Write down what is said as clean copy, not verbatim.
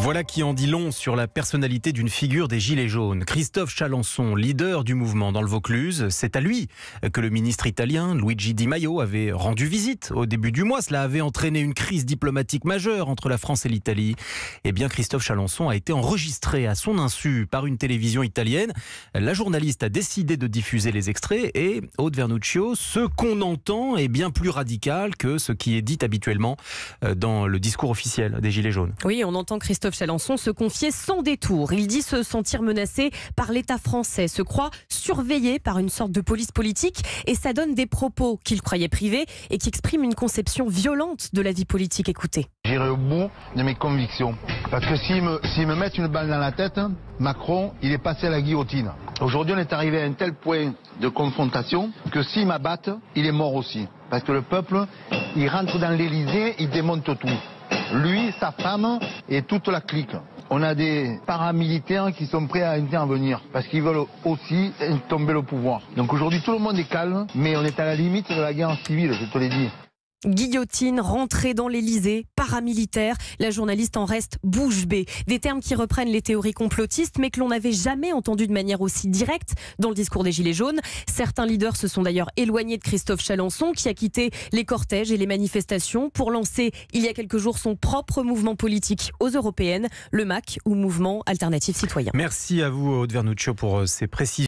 Voilà qui en dit long sur la personnalité d'une figure des Gilets jaunes. Christophe Chalençon, leader du mouvement dans le Vaucluse, c'est à lui que le ministre italien Luigi Di Maio avait rendu visite au début du mois. Cela avait entraîné une crise diplomatique majeure entre la France et l'Italie. Eh bien, Christophe Chalençon a été enregistré à son insu par une télévision italienne. La journaliste a décidé de diffuser les extraits et, Aude Vernuccio, ce qu'on entend est bien plus radical que ce qui est dit habituellement dans le discours officiel des Gilets jaunes. Oui, on entend Christophe Chalençon se confier sans détour. Il dit se sentir menacé par l'État français, se croit surveillé par une sorte de police politique et ça donne des propos qu'il croyait privés et qui expriment une conception violente de la vie politique. Écoutez. J'irai au bout de mes convictions. Parce que s'ils me mettent une balle dans la tête, Macron, il est passé à la guillotine. Aujourd'hui, on est arrivé à un tel point de confrontation que s'ils m'abattent, il est mort aussi. Parce que le peuple, il rentre dans l'Élysée, il démonte tout. Lui, sa femme et toute la clique. On a des paramilitaires qui sont prêts à intervenir parce qu'ils veulent aussi tomber le pouvoir. Donc aujourd'hui, tout le monde est calme, mais on est à la limite de la guerre civile, je te l'ai dit. Guillotine, rentrée dans l'Élysée, paramilitaire, la journaliste en reste bouche bée. Des termes qui reprennent les théories complotistes, mais que l'on n'avait jamais entendu de manière aussi directe dans le discours des Gilets jaunes. Certains leaders se sont d'ailleurs éloignés de Christophe Chalençon, qui a quitté les cortèges et les manifestations pour lancer, il y a quelques jours, son propre mouvement politique aux européennes, le MAC, ou Mouvement Alternatif Citoyen. Merci à vous, Aude Vernuccio, pour ces précisions.